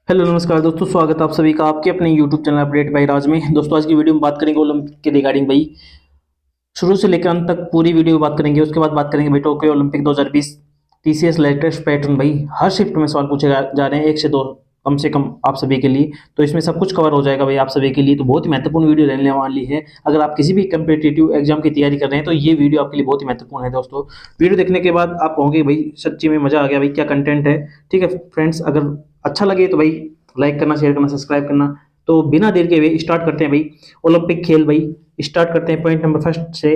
Hello नमस्कार दोस्तों, स्वागत है आप सभी का आपके अपने यूट्यूब चैनल अपडेट बाई राज में। दोस्तों आज की वीडियो में बात करेंगे ओलंपिक के रिगार्डिंग भाई। शुरू से लेकर अंत तक पूरी वीडियो बात करेंगे। उसके बाद बात करेंगे भाई Tokyo Olympic 2020 TCS latest pattern. भाई हर शिफ्ट में सवाल पूछे जा रहे हैं, एक से दो कम से कम आप सभी के लिए। तो इसमें सब कुछ कवर हो जाएगा भाई आप सभी के लिए। तो बहुत ही महत्वपूर्ण वीडियो रहने वाली है। अगर आप किसी भी कम्पिटेटिव एग्जाम की तैयारी कर रहे हैं तो ये वीडियो आपके लिए बहुत ही महत्वपूर्ण है दोस्तों। वीडियो देखने के बाद आप कहोगे भाई सच्ची में मजा आ गया, भाई क्या कंटेंट है। ठीक है फ्रेंड्स, अगर अच्छा लगे तो भाई लाइक करना, शेयर करना, सब्सक्राइब करना। तो बिना देर के हुए स्टार्ट करते हैं भाई ओलंपिक खेल। भाई स्टार्ट करते हैं पॉइंट नंबर फर्स्ट से।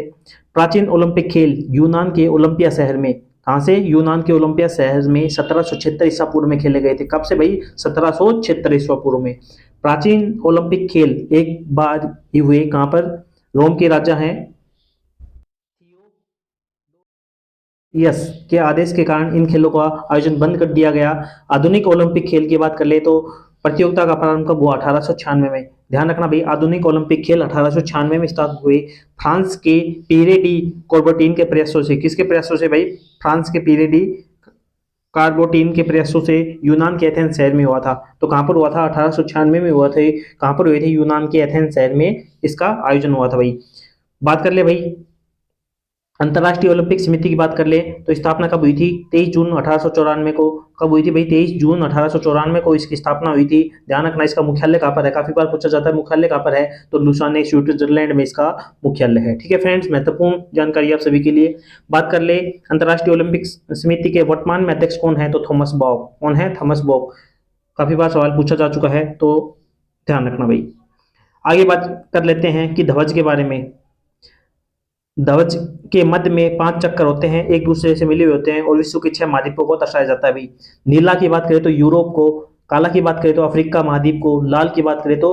प्राचीन ओलंपिक खेल यूनान के ओलंपिया शहर में, कहाँ से? यूनान के ओलंपिया शहर में 1776 ईसा पूर्व में खेले गए थे। कब से भाई? 1776 ईसा पूर्व में। प्राचीन ओलंपिक खेल एक बार ही हुए कहाँ पर? रोम के राजा हैं यस के आदेश के कारण इन खेलों का आयोजन बंद कर दिया गया। आधुनिक ओलंपिक खेल की बात कर ले तो प्रतियोगिता का प्रारंभ कब हुआ? 1896 में। ध्यान रखना भाई, आधुनिक ओलंपिक खेल 1896 में स्टार्ट हुए फ्रांस के पीरे डी कोर्बोटीन के प्रयासों से। किसके प्रयासों से भाई? फ्रांस के पीरे डी कार्बोटीन के प्रयासों से। यूनान के एथेंस शहर में हुआ था। तो कहां पर हुआ था? 1896 में हुआ था। कहां पर हुए थे? यूनान के एथेंस शहर में इसका आयोजन हुआ था भाई। बात कर ले भाई अंतर्राष्ट्रीय ओलंपिक समिति की बात कर ले तो स्थापना कब हुई थी? 23 जून 1894 को। कब हुई थी भाई? 23 जून 1894 को इसकी स्थापना हुई थी। ध्यान रखना इसका मुख्यालय कहाँ पर है, काफी बार पूछा जाता है मुख्यालय कहाँ पर है। तो लुसाने स्विट्जरलैंड में इसका मुख्यालय है। ठीक है फ्रेंड्स, महत्वपूर्ण जानकारी आप सभी के लिए। बात कर ले अंतर्राष्ट्रीय ओलंपिक समिति के वर्तमान में अध्यक्ष कौन है? तो थॉमस बॉक। कौन है? थॉमस बॉक। काफी बार सवाल पूछा जा चुका है, तो ध्यान रखना भाई। आगे बात कर लेते हैं कि ध्वज के बारे में। ध्वज के मध्य में 5 चक्कर होते हैं, एक दूसरे से मिले हुए होते हैं और विश्व के 6 महाद्वीपों को दर्शाया जाता है भाई। नीला की बात करें तो यूरोप को, काला की बात करें तो अफ्रीका महाद्वीप को, लाल की बात करें तो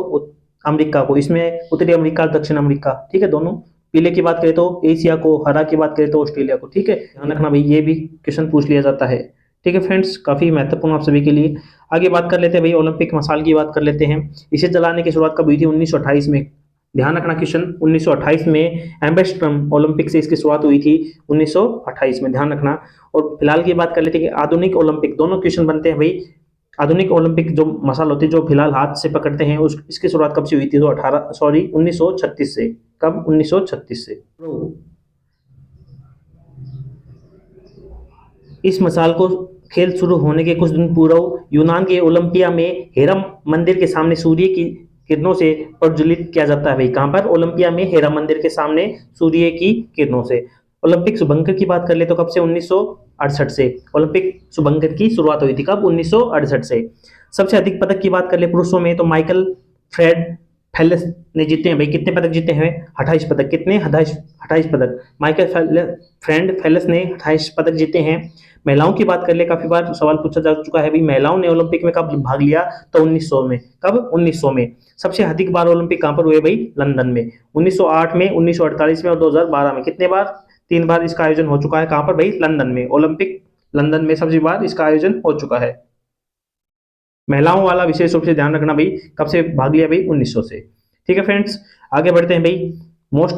अमेरिका को। इसमें उत्तरी अमेरिका, दक्षिण अमेरिका, ठीक है दोनों। पीले की बात करें तो एशिया को, हरा की बात करें तो ऑस्ट्रेलिया को। ठीक है, ध्यान रखना भाई, ये भी क्वेश्चन पूछ लिया जाता है। ठीक है फ्रेंड्स, काफी महत्वपूर्ण आप सभी के लिए। आगे बात कर लेते हैं भाई ओलंपिक मशाल की बात कर लेते हैं। इसे जलाने की शुरुआत कब हुई थी? 1928 में। ध्यान रखना क्वेश्चन 1928 में एम्बेस्टर्डम ओलंपिक से इसकी शुरुआत हुई थी 1928 में। ध्यान रखना। और फिलहाल की बात कर लेते हैं कि आधुनिक ओलंपिक, दोनों क्वेश्चन बनते हैं भाई। आधुनिक ओलंपिक जो मशाल होती है जो फिलहाल हाथ से पकड़ते हैं, उस इसकी शुरुआत कब से हुई थी? तो 1936 से। कब? 1936 से। इस मसाल को खेल शुरू होने के कुछ दिन पूर्व यूनान के ओलंपिया में हेरा मंदिर के सामने सूर्य की किरणों से प्रज्वलित किया जाता है भाई। कहां पर? ओलंपिया में हेरा मंदिर के सामने सूर्य की किरणों से। ओलंपिक शुभंकर की बात कर ले तो कब से? 1968 से। ओलंपिक शुभंकर की शुरुआत हुई थी कब? 1968 से। सबसे अधिक पदक की बात कर ले पुरुषों में तो माइकल फ्रेड फेलिस ने जीते हैं भाई। कितने पदक जीते हैं? 28 पदक। कितने? 28 पदक। माइकल फ्रेंड फेलिस ने 28 पदक जीते हैं। महिलाओं की बात कर ले, काफी बार सवाल पूछा जा चुका है भाई, महिलाओं ने ओलंपिक में कब भाग लिया? तो 1900 में। कब? 1900 में। सबसे अधिक बार ओलंपिक कहां पर हुए भाई? लंदन में। 1908 में, 1948 में और 2012 में। कितने बार? 3 बार इसका आयोजन हो चुका है। कहां पर भाई? लंदन में। ओलंपिक लंदन में सबसे बार इसका आयोजन हो चुका है। महिलाओं वाला विशेष रूप से ध्यान रखना भाई, कब से भाग लिया भाई? 1900 से। ठीक है फ्रेंड्स, आगे बढ़ते हैं भाई। मोस्ट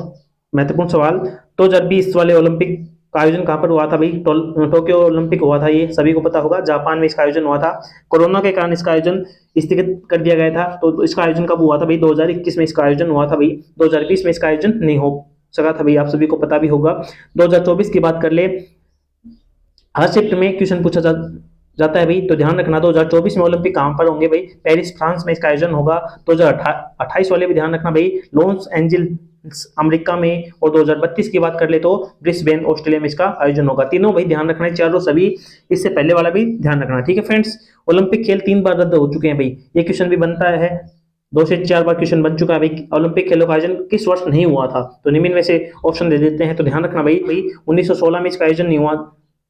महत्वपूर्ण सवाल, 2020 वाले ओलंपिक का आयोजन कहां पर हुआ था भाई? टोक्यो ओलंपिक हुआ था, ये सभी को पता होगा। जापान में इसका आयोजन हुआ था। कोरोना के कारण इसका आयोजन स्थगित कर दिया गया था। तो इसका आयोजन कब हुआ था भाई? 2021 में इसका आयोजन हुआ था भाई। 2020 में इसका आयोजन नहीं हो सका था भाई, आप सभी को पता भी होगा। 2024 की बात कर ले, हर शिफ्ट में क्वेश्चन पूछा जाता है भाई। तो ध्यान रखना 2024 में ओलंपिक कहां पर होंगे भाई? पेरिस फ्रांस में इसका आयोजन होगा। 2028 वाले भी ध्यान रखना भाई, लॉस एंजल्स अमेरिका में। और 2032 की बात कर ले तो ब्रिस्बेन ऑस्ट्रेलिया में इसका आयोजन होगा। तीनों भाई ध्यान रखना है, चारों सभी। इससे पहले वाला भी ध्यान रखना। ठीक है फ्रेंड्स, ओलंपिक खेल 3 बार रद्द हो चुके हैं भाई। ये क्वेश्चन भी बनता है, 2 से 4 बार क्वेश्चन बन चुका है भाई। ओलंपिक खेलों का आयोजन किस वर्ष नहीं हुआ था? तो निम्न में से ऑप्शन दे देते हैं। तो ध्यान रखना भाई 1916 में इसका आयोजन नहीं हुआ,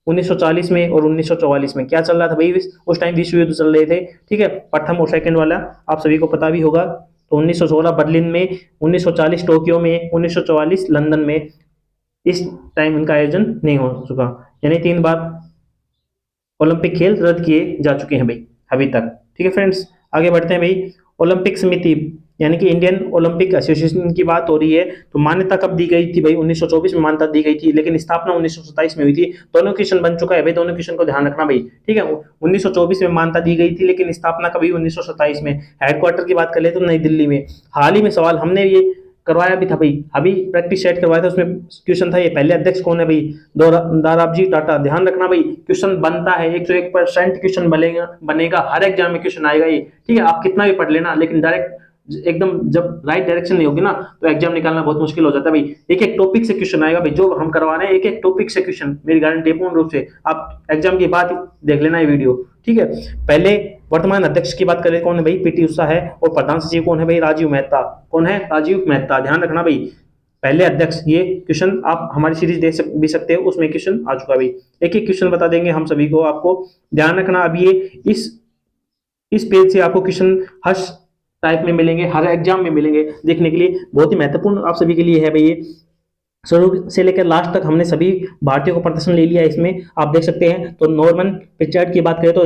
1940 में और 1944 में। क्या चल रहा था भाई? उस टाइम विश्व युद्ध चल रहे थे। ठीक है, प्रथम और सेकंड वाला आप सभी को पता भी होगा। तो 1916 बर्लिन में, 1940 टोक्यो में, 1944 लंदन में। इस टाइम इनका आयोजन नहीं हो चुका, यानी 3 बार ओलंपिक खेल रद्द किए जा चुके हैं भाई अभी तक। ठीक है फ्रेंड्स, आगे बढ़ते हैं भाई। ओलंपिक समिति यानी कि इंडियन ओलंपिक एसोसिएशन की बात हो रही है। तो मान्यता कब दी गई थी भाई? 1924 में मान्यता दी गई थी, लेकिन स्थापना 1927 में हुई थी। दोनों क्वेश्चन बन चुका है भाई, दोनों क्वेश्चन को ध्यान रखना भाई, ठीक है। 1924 में मान्यता दी गई थी, लेकिन स्थापना कभी 1927 में। हेडक्वार्टर की बात कर ले तो नई दिल्ली में। हाल ही में सवाल हमने ये करवाया भी था भाई, अभी प्रैक्टिस सेट करवाया था, उसमें क्वेश्चन था ये पहले अध्यक्ष कौन है भाई? दाराबजी टाटा। ध्यान रखना भाई, क्वेश्चन बनता है 101% क्वेश्चन बनेगा, हर एग्जाम में क्वेश्चन आएगा ये, ठीक है। आप कितना भी पढ़ लेना, लेकिन डायरेक्ट एकदम जब राइट डायरेक्शन नहीं होगी ना तो एग्जाम निकालना बहुत मुश्किल हो जाता है भाई। एक एक टॉपिक से क्वेश्चन आएगा भाई, जो हम करवा रहे हैं एक एक टॉपिक से क्वेश्चन, मेरी गारंटी है पूर्ण रूप से। आप एग्जाम के बाद देख लेना ये वीडियो, ठीक है। पहले वर्तमान अध्यक्ष की बात करें, कौन है भाई? पीटी उषा है। और प्रधान सचिव कौन है भाई? राजीव मेहता। कौन है? राजीव मेहता। ध्यान रखना भाई, पहले अध्यक्ष। ये क्वेश्चन आप हमारी सीरीज देख भी सकते हो, उसमें क्वेश्चन आ चुका भाई। एक एक क्वेश्चन बता देंगे हम सभी को, आपको ध्यान रखना। अब ये इस पेज से आपको क्वेश्चन हर टाइप में मिलेंगे, हर एग्जाम में मिलेंगे देखने के लिए। बहुत ही महत्वपूर्ण आप सभी के लिए है भाई ये। शुरू से लेकर लास्ट तक हमने सभी भारतीयों को प्रदर्शन ले लिया है इसमें, आप देख सकते हैं। तो नॉर्मन पिचार्ड की बात करें तो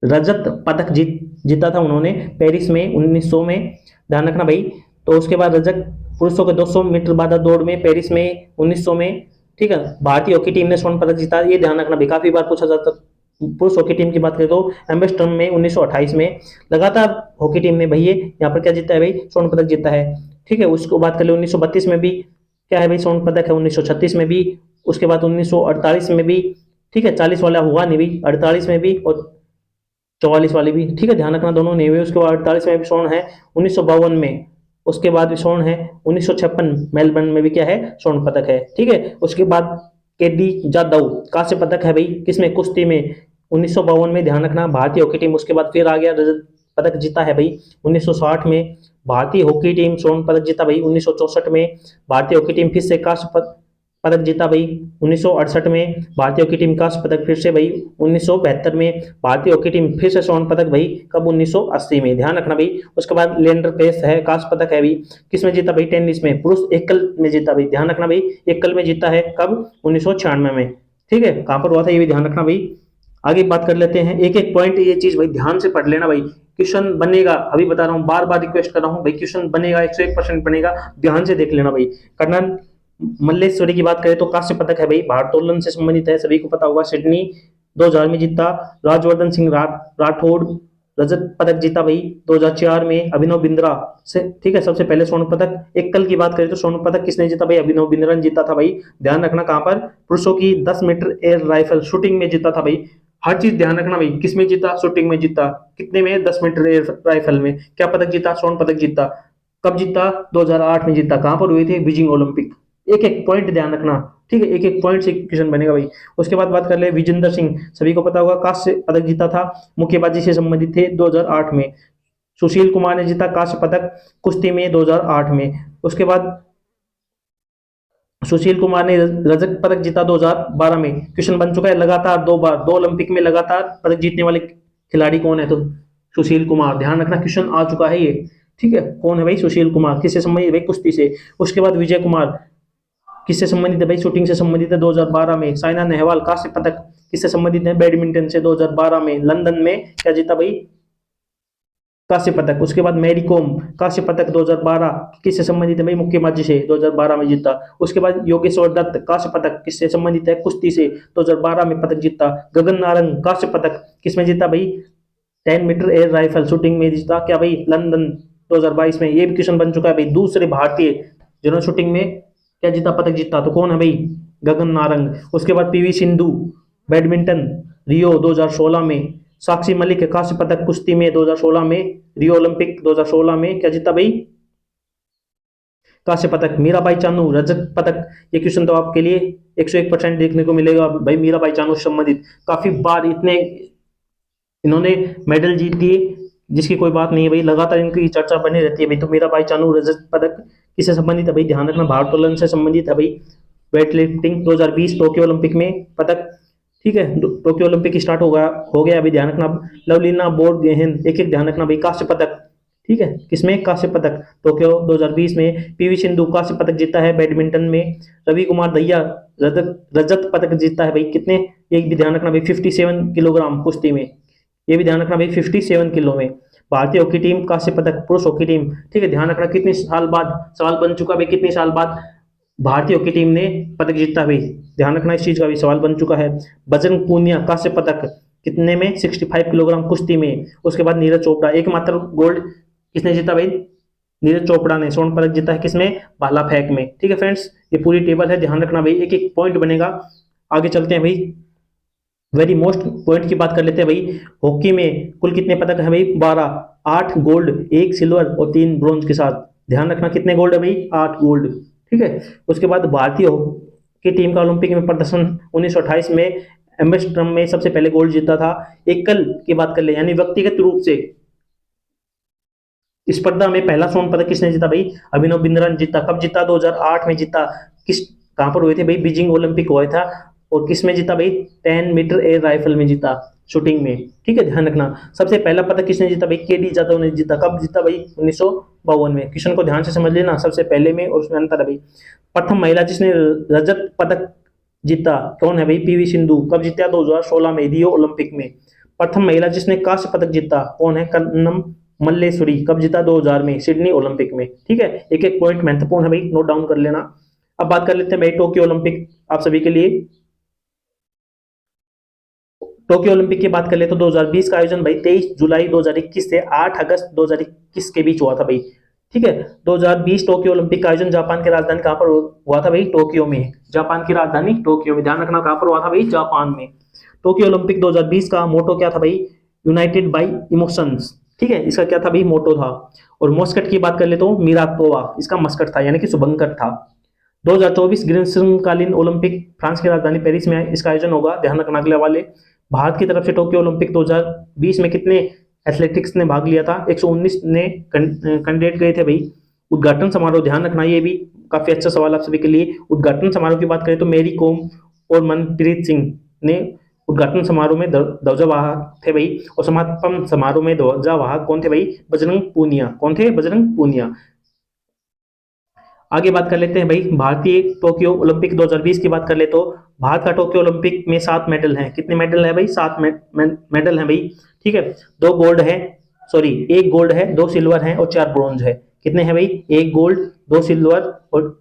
रजत पदक जीता था उन्होंने पेरिस में 1900 में। ध्यान रखना भाई। तो उसके बाद रजत पुरुषों के 200 मीटर बाधा दौड़ में पेरिस में 1900 में, ठीक है। भारतीय हॉकी टीम ने स्वर्ण पदक जीता, ये ध्यान रखना भाई, काफी बार पूछा जाता। पुरुष हॉकी टीम की बात करें तो एम्बेस्टर्म में 1928 में। लगातार हॉकी टीम ने भैया यहाँ पर क्या जीता है भाई? स्वर्ण पदक जीता है, ठीक है। उसको बात कर ले 1932 में भी क्या है भाई? स्वर्ण पदक है। 1936 में भी, उसके बाद 1948 में भी, ठीक है। 40 वाला हुआ नहीं भाई, 48 में भी और 44 वाली भी, ठीक है। ध्यान रखना दोनों नहीं हुए। उसके बाद 48 में भी स्वर्ण है, 1952 में उसके बाद भी स्वर्ण है, 1956 मेलबर्न में भी क्या है? स्वर्ण पदक है, ठीक है। उसके बाद केडी जादव कांस्य पदक है भाई, किसमें? कुश्ती में 1952 में। ध्यान रखना भारतीय हॉकी टीम उसके बाद फिर आ गया, रजत पदक जीता है भाई 1960 में। भारतीय हॉकी टीम स्वर्ण पदक जीता भाई 1964 में। भारतीय हॉकी टीम फिर से कांस्य पदक जीता भाई 1968 में। भारतीय हॉकी टीम कांस्य पदक फिर से भाई 1972 में। भारतीय हॉकी टीम फिर से स्वर्ण पदक भाई कब? 1980 में। ध्यान रखना भाई। उसके बाद लेंडर पेस है, कांस्य पदक है भाई, किसमें जीता भाई? टेनिस में, पुरुष एकल में जीता भाई। ध्यान रखना भाई, एकल में जीता है कब? 1996 में, ठीक है। कहां पर हुआ था ये भी ध्यान रखना भाई। आगे बात कर लेते हैं, एक एक पॉइंट ये चीज भाई ध्यान से पढ़ लेना भाई। क्वेश्चन बनेगा, अभी बता रहा हूँ, बार बार रिक्वेस्ट कर रहा हूँ भाई, क्वेश्चन बनेगा 101% बनेगा, ध्यान से देख लेना भाई। कर्नल मल्लेश्वरी की बात करें तो कांस्य पदक है भाई, भारोत्तोलन से संबंधित है, सभी को पता होगा। सिडनी 2000 में जीता। राजवर्धन सिंह राठौड़ रजत पदक जीता भाई 2004 में। अभिनव बिंद्रा से, ठीक है, सबसे पहले स्वर्ण पदक। एकल की बात करें तो स्वर्ण पदक किसने जीता भाई? अभिनव बिंद्रा ने जीता था भाई। ध्यान रखना कहां पर? पुरुषों की 10 मीटर एयर राइफल शूटिंग में जीता था भाई। हर चीज ध्यान रखना भाई, किसमें जीता? शूटिंग में जीता। कितने में? 10 मीटर एयर राइफल में। क्या पदक जीता? स्वर्ण पदक जीता। कब जीता? 2008 में जीता। कहां पर हुए थे? Beijing Olympic. एक एक पॉइंट ध्यान रखना, ठीक है, एक एक पॉइंट से क्वेश्चन बनेगा भाई। उसके बाद बात कर ले विजेंद्र सिंह, सभी को पता होगा, कांस्य पदक जीता था, मुक्केबाजी से संबंधित थे 2008 में। सुशील कुमार ने जीता कांस्य पदक कुश्ती में 2008 में। उसके बाद सुशील कुमार ने रजत पदक जीता 2012 में। क्वेश्चन बन चुका है लगातार 2 बार, 2 ओलंपिक में लगातार पदक जीतने वाले खिलाड़ी कौन है? तो सुशील कुमार। ध्यान रखना, क्वेश्चन आ चुका है ये, ठीक है। कौन है भाई? सुशील कुमार। किससे संबंधित भाई? कुश्ती से। उसके बाद विजय कुमार किससे संबंधित है भाई? शूटिंग से संबंधित है 2012 में। साइना नेहवाल कांस्य पदक किससे संबंधित है? बैडमिंटन से 2012 में। लंदन में क्या जीता भाई? कांस्य पदक। उसके बाद मैरी कॉम कांस्य पदक 2012 किससे संबंधित है भाई? मुक्केबाजी से 2012 में जीता। उसके बाद योगेश्वर दत्त कांस्य पदक किससे संबंधित है? कुश्ती से 2012 में पदक जीता। गगन नारंग कांस्य पदक किसमें जीता भाई? 10 मीटर एयर राइफल शूटिंग में जीता। क्या भाई? लंदन 2022 में। ये भी क्वेश्चन बन चुका है भाई, दूसरे भारतीय जिन्होंने शूटिंग में क्या जीता? पदक जीता। तो कौन है भाई? गगन नारंग। उसके बाद पीवी सिंधु बैडमिंटन रियो 2016 में। साक्षी मलिक कांस्य पदक कुश्ती में 2016 में। रियो ओलंपिक 2016 में क्या जीता भाई? कांस्य पदक। मीराबाई चानू रजत पदक। ये क्वेश्चन तो आपके लिए 101% देखने को मिलेगा भाई। मीराबाई चानू से संबंधित काफी बार इन्होंने मेडल जीत दिए, जिसकी कोई बात नहीं है भाई, लगातार इनकी चर्चा बनी रहती है भाई। तो मीराबाई चानू रजत पदक किससे संबंधित है भाई? ध्यान रखना, भारोत्तोलन से संबंधित है भाई। वेट लिफ्टिंग 2020 टोक्यो ओलंपिक में पदक, ठीक है। टोक्यो ओलंपिक स्टार्ट हो गया अभी, ध्यान रखना। लवलीना बोरगोहेन, एक एक ध्यान रखना भाई। कांस्य पदक, ठीक है, किसमें? कांस्य पदक टोक्यो 2020 में। पीवी सिंधु कांस्य पदक जीता है बैडमिंटन में। रवि कुमार दहिया रजत पदक जीता है भाई, कितने? एक भी ध्यान रखना भाई, 57 किलोग्राम कुश्ती में। ये भी ध्यान रखना भाई, 57 किलो में। भारतीय हॉकी टीम कांस्य पदक, पुरुष हॉकी टीम, ठीक है, ध्यान रखना कितने साल बाद सवाल बन चुका भाई, कितने साल बाद भारतीय हॉकी टीम ने पदक जीता भाई, ध्यान रखना इस चीज का भी सवाल बन चुका है। बजरंग पूनिया कांस्य पदक कितने में, 65 किलोग्राम कुश्ती में। उसके बाद नीरज चोपड़ा, एकमात्र गोल्ड किसने जीता भाई, नीरज चोपड़ा ने स्वर्ण पदक जीता है किसमें, भाला फेंक में। ठीक है फ्रेंड्स, ये पूरी टेबल है, ध्यान रखना भाई, एक एक पॉइंट बनेगा। आगे चलते हैं भाई, वेरी मोस्ट पॉइंट की बात कर लेते हैं भाई। हॉकी में कुल कितने पदक है भाई, 12, 8 गोल्ड, 1 सिल्वर और 3 ब्रॉन्ज के साथ। ध्यान रखना कितने गोल्ड है भाई, 8 गोल्ड। ठीक है, उसके बाद भारतीय हॉकी टीम का ओलंपिक में प्रदर्शन 1928 में एम्स्टर्डम में सबसे पहले गोल्ड जीता था। एकल की बात कर ले यानी व्यक्तिगत रूप से इस स्पर्धा में पहला स्वर्ण पदक किसने जीता भाई, अभिनव बिंद्रा ने जीता। कब जीता, 2008 में जीता। किस कहां पर हुए थे भाई, बीजिंग ओलंपिक हुआ था। और किस में जीता भाई, 10 मीटर एयर राइफल में जीता, शूटिंग में। ठीक है, ध्यान रखना सबसे पहला पदक किसने जीता भाई, केडी जाधव ने जीता। कब जीता भाई, 1952 में। क्वेश्चन को ध्यान से समझ लेना, सबसे पहले में और उसमें अंतर है भाई। प्रथम महिला जिसने रजत पदक जीता कौन है भाई, पीवी सिंधु। कब जीता, 2016 में रियो ओलंपिक में। प्रथम महिला जिसने कांस्य पदक जीता कौन है, कन्नम मल्लेश्वरी। कब जीता, 2000 में सिडनी ओलंपिक में। ठीक है, एक एक पॉइंट महत्वपूर्ण है भाई, नोट डाउन कर लेना। अब बात कर लेते हैं भाई टोक्यो ओलंपिक आप सभी के लिए। टोक्यो ओलंपिक की बात कर ले तो 2020 का आयोजन भाई 23 जुलाई 2021 से 8 अगस्त 2021 के बीच हुआ था भाई। ठीक है, 2020 टोक्यो ओलंपिक का आयोजन जापान की राजधानी कहां पर हुआ था भाई, टोक्यो में। जापान की राजधानी टोक्यो में, ध्यान रखना कहां पर हुआ था भाई, जापान में। टोक्यो ओलंपिक 2020 का मोटो क्या था भाई, यूनाइटेड बाय इमोशंस। ठीक है, इसका क्या था भाई, मोटो था। और मस्कट की बात कर ले तो मिरातोवा इसका मस्कट था, यानी कि शुभंकर था। 2024 ग्रीष्मकालीन ओलंपिक फ्रांस की राजधानी पेरिस में इसका आयोजन होगा, ध्यान रखना अगले वाले। भारत की तरफ से टोक्यो ओलंपिक 2020 में कितने एथलेटिक्स ने भाग लिया था, 119 ने कैंडिडेट गए थे भाई। उद्घाटन समारोह, ध्यान रखना ये भी काफी अच्छा सवाल आप सभी के लिए। उद्घाटन समारोह की बात करें तो मेरी कोम और मनप्रीत सिंह ने उद्घाटन समारोह में ध्वजावाहक थे भाई। और समापन समारोह में ध्वजावाहक कौन थे भाई, बजरंग पूनिया। कौन थे, बजरंग पूनिया। आगे बात कर लेते हैं भाई भारतीय टोक्यो ओलंपिक 2020 की बात कर ले तो भारत का टोक्यो ओलंपिक में 7 मेडल हैं। कितने मेडल हैं भाई, 7 मेडल हैं भाई। ठीक है, 2 गोल्ड है, सॉरी 1 गोल्ड है, 2 सिल्वर हैं और 4 ब्रॉन्ज है। कितने हैं भाई, 1 गोल्ड, 2 सिल्वर और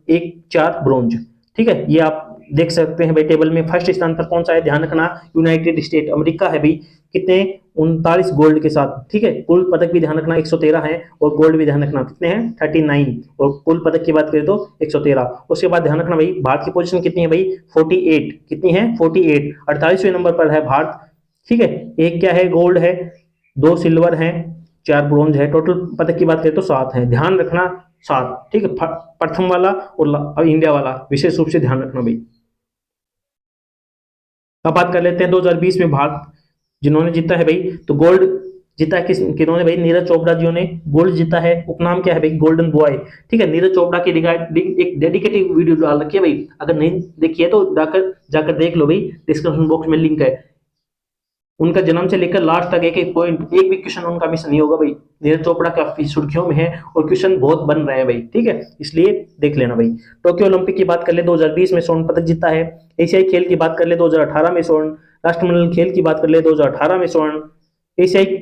4 ब्रॉन्ज। ठीक है, ये आप देख सकते हैं भाई टेबल में। फर्स्ट स्थान पर कौन सा है, ध्यान रखना यूनाइटेड स्टेट अमेरिका है भाई। कितने, 39 गोल्ड के साथ। ठीक है, कुल पदक भी ध्यान रखना 113 है और गोल्ड भी ध्यान रखना कितने हैं, 39। और कुल पदक की बात करें तो 113। उसके बाद ध्यान रखना भाई भारत की पोजीशन कितनी है भाई, 48। कितनी है, 48, 48वें नंबर पर है भारत। ठीक है, एक क्या है, गोल्ड है, 2 सिल्वर है, 4 ब्रॉन्ज है। टोटल पदक की बात करें तो 7 है, ध्यान रखना 7। ठीक है, प्रथम वाला और इंडिया वाला विशेष रूप से ध्यान रखना भाई। अब बात कर लेते हैं 2020 में भारत जिन्होंने जीता है भाई, तो गोल्ड जीता है किन्होंने भाई, नीरज चोपड़ा जी ने गोल्ड जीता है। उपनाम क्या है भाई, गोल्डन बॉय। ठीक है, नीरज चोपड़ा की रिगार्डिंग एक डेडिकेटेड वीडियो डाल रखी है भाई, अगर नहीं देखी है तो जाकर देख लो भाई, डिस्क्रिप्शन बॉक्स में लिंक है। उनका जन्म से लेकर लास्ट तक एक एक पॉइंट, एक भी क्वेश्चन उनका मिस नहीं होगा भाई। नीरज चोपड़ा काफी सुर्खियों में है और क्वेश्चन बहुत बन रहे हैं भाई। ठीक है, इसलिए देख लेना भाई। टोक्यो ओलंपिक की बात कर ले 2020 में स्वर्ण पदक जीता है। एशियाई खेल की बात कर ले 2018 में स्वर्ण। राष्ट्रमंडल खेल की बात कर ले 2018 में स्वर्ण। एशियाई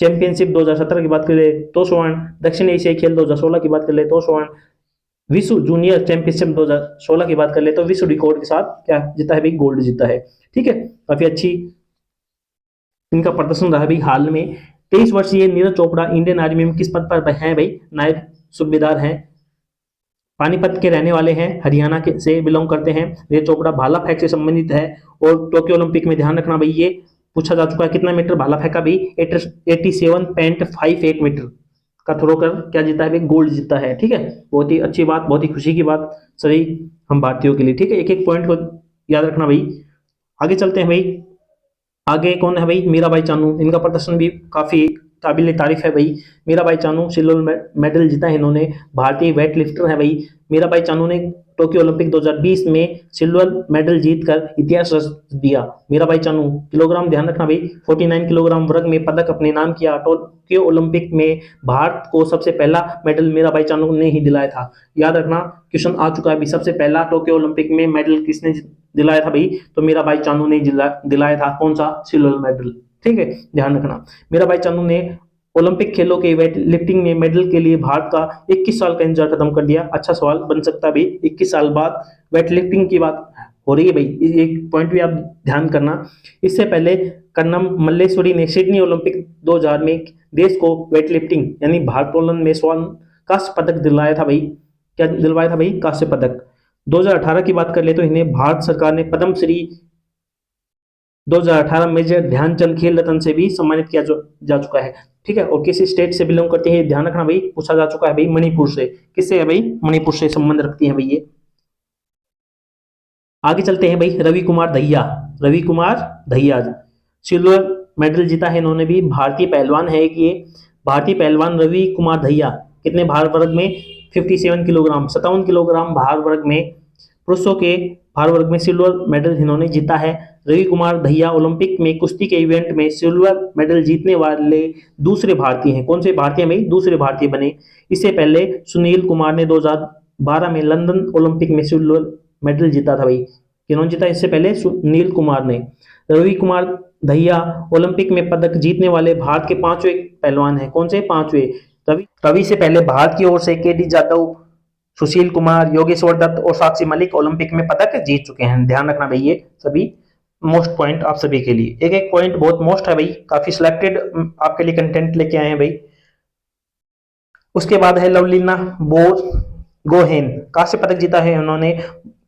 चैंपियनशिप 2017 की बात कर ले तो स्वर्ण। दक्षिण एशियाई खेल 2016 की बात कर ले तो स्वर्ण। विश्व जूनियर चैंपियनशिप 2016 की बात कर ले तो विश्व रिकॉर्ड के साथ क्या जीता है भाई, गोल्ड जीता है। ठीक है, काफी अच्छी इनका प्रदर्शन रहा भाई। हाल में 23 वर्षीय नीरज चोपड़ा इंडियन आर्मी में किस पद पर हैं भाई, नायब सूबेदार हैं। पानीपत के रहने वाले हैं, हरियाणा के से बिलोंग करते हैं। नीरज चोपड़ा भाला फेंक से संबंधित है। और टोक्यो ओलंपिक में ध्यान रखना भाई, ये पूछा जा चुका है कितना मीटर भाला फेंका भी, 87.58 मीटर का थ्रो कर क्या जीता है भाई, गोल्ड जीता है। ठीक है, बहुत ही अच्छी बात, बहुत ही खुशी की बात सभी हम भारतीयों के लिए। ठीक है, एक एक पॉइंट को याद रखना भाई। आगे चलते हैं भाई। आगे कौन है भाई, मीराबाई चानू। इनका प्रदर्शन भी काफी काबिल तारीफ है भाई। मीराबाई चानू सिल्वर मेडल जीता है इन्होंने, भारतीय वेट लिफ्टर है भाई। मीराबाई चानू ने टोक्यो ओलंपिक 2020 में सिल्वर मेडल जीतकर इतिहास रच दिया। मीराबाई चानू किलोग्राम ध्यान रखना भाई, 49 किलोग्राम वर्ग में पदक अपने नाम किया। टोक्यो ओलंपिक में भारत को सबसे पहला मेडल मीराबाई चानू ने ही दिलाया था। याद रखना क्वेश्चन आ चुका है अभी, सबसे पहला टोक्यो ओलंपिक में मेडल किसने दिलाया था भाई, तो मीराबाई चानू ने दिलाया था। कौन सा, सिल्वर मेडल। ठीक है, ध्यान रखना मीराबाई चानू ने ओलंपिक खेलों के वेट लिफ्टिंग में मेडल के लिए भारत का 21 साल का इंतजार खत्म कर दिया? अच्छा सवाल बन सकता है भाई, 21 साल बाद वेट लिफ्टिंग की बात हो रही है भाई, एक पॉइंट भी आप ध्यान करना। इससे पहले कन्नम मल्लेश्वरी ने सिडनी ओलंपिक 2000 में देश को वेट लिफ्टिंग यानी भारोत्तोलन में स्वर्ण कांस्य पदक दिलाया था भाई। क्या दिलवाया था भाई? कांस्य पदक। 2018 की बात कर ले तो इन्हें भारत सरकार ने पद्म श्री 2018 मेजर ध्यानचंद खेल रत्न से भी सम्मानित किया जा चुका है। ठीक है, और किसी स्टेट से बिलोंग करते हैं ध्यान रखना भाई, पूछा जा चुका है भाई, मणिपुर से। किससे है भाई? मणिपुर से संबंध रखती है भाई ये। आगे चलते हैं भाई, रवि कुमार दहिया। रवि कुमार दहिया सिल्वर मेडल जीता है इन्होंने भी, भारतीय पहलवान है कि ये भारतीय पहलवान रवि कुमार दहिया कितने भार वर्ग में? 57 किलोग्राम, 57 किलोग्राम भार वर्ग में पुरुषों के भार वर्ग में सिल्वर मेडल इन्होंने जीता है। रवि कुमार दहिया ओलंपिक में कुश्ती के इवेंट में सिल्वर मेडल जीतने वाले दूसरे भारतीय हैं। कौन से भारतीय भाई? दूसरे भारतीय बने। इससे पहले सुनील कुमार ने 2012 में लंदन ओलंपिक में सिल्वर मेडल जीता था भाई। किन्होंने जीता इससे पहले? सुनील कुमार ने। रवि कुमार दहिया ओलंपिक में पदक जीतने वाले भारत के 5वें पहलवान हैं। कौन से? 5वें। रवि से पहले भारत की ओर से केडी जाधव, सुशील कुमार, योगेश्वर दत्त और साक्षी मलिक ओलंपिक में पदक जीत चुके हैं। ध्यान रखना भाई, ये सभी मोस्ट पॉइंट आप सभी के लिए। एक एक पॉइंट बहुत मोस्ट है भाई, काफी सिलेक्टेड आपके लिए कंटेंट लेके आए हैं भाई। उसके बाद है लवलीना बोरगोहेन, कांस्य पदक जीता है उन्होंने।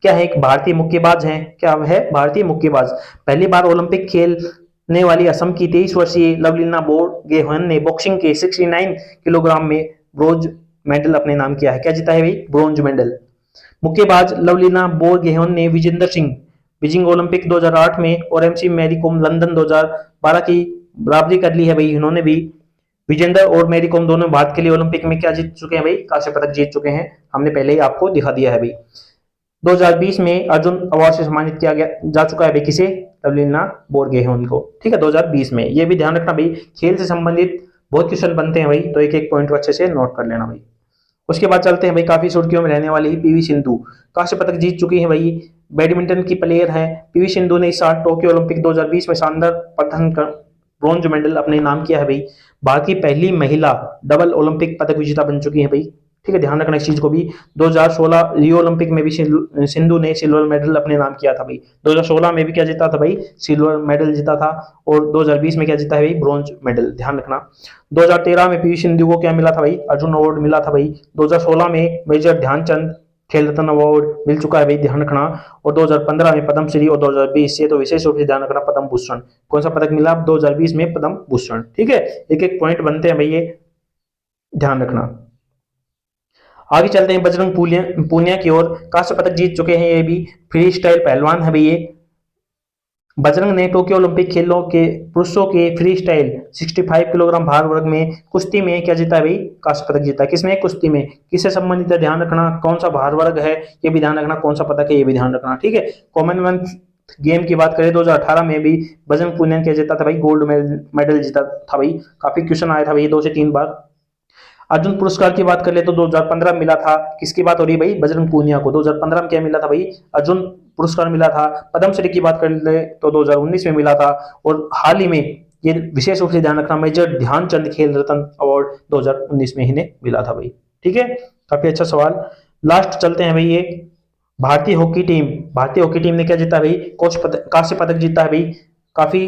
क्या है? एक भारतीय मुक्केबाज हैं। क्या है? भारतीय मुक्केबाज। पहली बार ओलंपिक खेलने वाली असम की 23 वर्षीय लवलीना बोरगोहेन ने बॉक्सिंग के 69 किलोग्राम में ब्रोंज मेडल अपने नाम किया है। क्या जीता है भाई? Bronze medal. मुक्केबाज लवलीना बोरगोहेन ने विजेंदर सिंह बीजिंग ओलंपिक 2008 में और एमसी मैरी कॉम लंदन 2012 की बराबरी कर ली है भाई। इन्होंने भी, विजेंदर और मैरी कॉम दोनों भारत के लिए ओलंपिक में क्या जीत चुके हैं भाई? कांस्य पदक जीत चुके हैं। हमने पहले ही आपको दिखा दिया है भाई। 2020 में अर्जुन अवार्ड से सम्मानित किया गया जा चुका है भाई, किसे? लवलीना बोरगोहेन को। ठीक है, 2020 में। ये भी ध्यान रखना भाई, खेल से संबंधित बहुत क्वेश्चन बनते हैं भाई, तो एक एक पॉइंट को अच्छे से नोट कर लेना भाई। उसके बाद चलते हैं भाई, काफी सुर्खियों में रहने वाली पीवी सिंधु कांस्य पदक जीत चुकी है भाई। बैडमिंटन की प्लेयर है पीवी सिंधु ने इस साल टोक्यो ओलंपिक 2020 में शानदार प्रदर्शन कर ब्रॉन्ज मेडल अपने नाम किया है भाई। भारत की पहली महिला डबल ओलंपिक पदक विजेता बन चुकी है भाई। ठीक है, ध्यान रखना इस चीज को भी। 2016 रियो ओलंपिक में भी सिंधु ने सिल्वर मेडल अपने नाम किया था भाई। 2016 में भी क्या जीता था भाई? सिल्वर मेडल जीता था। और 2020 में क्या जीता है भाई? Bronze medal. ध्यान रखना। 2013 में पीवी सिंधु को क्या मिला था भाई? अर्जुन अवार्ड मिला था भाई। 2016 में मेजर ध्यानचंद खेल रत्न अवार्ड मिल चुका है भाई, ध्यान रखना। और 2015 में पद्म श्री और 2020 से तो विशेष रूप से ध्यान रखना पद्म भूषण। कौन सा पदक मिला? 2020 में पद्म भूषण। ठीक है, एक एक पॉइंट बनते हैं भाई, ये ध्यान रखना। आगे चलते हैं बजरंग पूनिया की ओर। कांस्य पदक जीत चुके हैं ये भी, फ्री स्टाइल पहलवान है भाई ये। बजरंग ने टोक्यो ओलंपिक खेलों के पुरुषों के फ्री स्टाइल 65 किलोग्राम भार वर्ग में कुश्ती में क्या जीता है भाई? कांस्य पदक जीता है। किसमें? कुश्ती में। किससे संबंधित है? ध्यान रखना। कौन सा भार वर्ग है ये भी ध्यान रखना, कौन सा पदक है ये भी ध्यान रखना। ठीक है, कॉमनवेल्थ गेम की बात करें 2018 में भी बजरंग पूनिया क्या जीता था भाई? गोल्ड मेडल जीता था भाई। काफी क्वेश्चन आया था भाई 2 से 3 बार। अर्जुन पुरस्कार की बात कर ले तो 2015 मिला था। किसकी बात हो रही है भाई? बजरंग पूनिया को 2015 में क्या मिला था भाई? अर्जुन पुरस्कार मिला था। पद्मश्री की बात कर ले तो 2019 में मिला था। और हाल ही में ये विशेष रूप से ध्यान रखना, मेजर ध्यानचंद खेल रत्न अवार्ड 2019 में इन्हें मिला था भाई। ठीक है, काफी अच्छा सवाल। लास्ट चलते हैं भाई, ये भारतीय हॉकी टीम। भारतीय हॉकी टीम ने क्या जीता भाई? कांस्य पदक जीता है भाई। काफी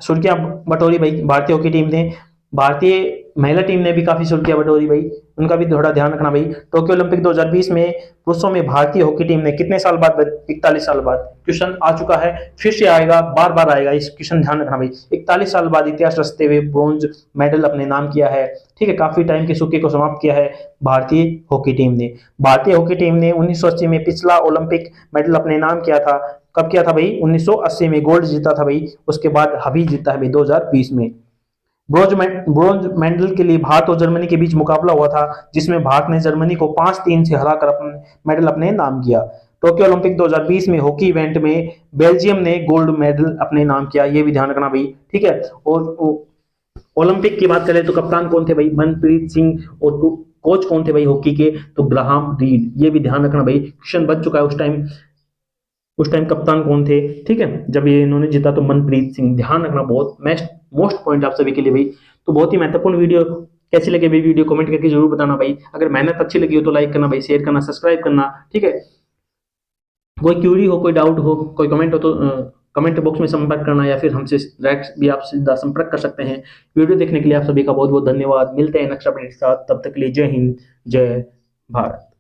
सुर्खियां बटोरी भाई भारतीय हॉकी टीम ने। भारतीय महिला टीम ने भी काफी सुर्खियां बटोरी भाई, उनका भी थोड़ा ध्यान रखना भाई। टोक्यो ओलंपिक 2020 में पुरुषों में भारतीय हॉकी टीम ने कितने साल बाद? 41 साल बाद। क्वेश्चन आ चुका है, फिर से आएगा, बार बार आएगा इस क्वेश्चन, ध्यान रखना भाई। 41 साल बाद इतिहास रचते हुए ब्रॉन्ज मेडल अपने नाम किया है। ठीक है, काफी टाइम के सूखे को समाप्त किया है भारतीय हॉकी टीम ने। भारतीय हॉकी टीम ने 1980 में पिछला ओलंपिक मेडल अपने नाम किया था। कब किया था भाई? 1980 में गोल्ड जीता था भाई। उसके बाद अभी जीता है भाई 2020 में। ब्रोंज मेडल के लिए भारत और जर्मनी के बीच मुकाबला हुआ था, जिसमें भारत ने जर्मनी को 5-3 से हराकर मेडल अपने नाम किया। टोक्यो ओलंपिक 2020 में हॉकी इवेंट में बेल्जियम ने गोल्ड मेडल अपने नाम किया, ये भी ध्यान रखना भाई। ठीक है, और ओलंपिक की बात करें तो कप्तान कौन थे भाई? मनप्रीत सिंह। और कोच कौन थे भाई हॉकी के? तो ग्राहम रीड। ये भी ध्यान रखना भाई, क्वेश्चन बच चुका है उस टाइम कप्तान कौन थे। ठीक है, जब ये इन्होंने जीता तो मनप्रीत सिंह। ध्यान रखना, बहुत मोस्ट पॉइंट आप सभी के लिए भाई। तो बहुत ही महत्वपूर्ण वीडियो। कैसी लगे भाई वीडियो कमेंट करके जरूर बताना भाई। अगर मेहनत अच्छी लगी हो तो लाइक करना भाई, शेयर करना, सब्सक्राइब करना, ठीक है। कोई क्यूरी हो, कोई डाउट हो, कोई कमेंट हो तो कमेंट बॉक्स में संपर्क करना, या फिर हमसे डायरेक्ट भी आप सीधा संपर्क कर सकते हैं। वीडियो देखने के लिए आप सभी का बहुत बहुत धन्यवाद। मिलते हैं नेक्स्ट अपडेट के साथ, तब तक के लिए जय हिंद, जय भारत।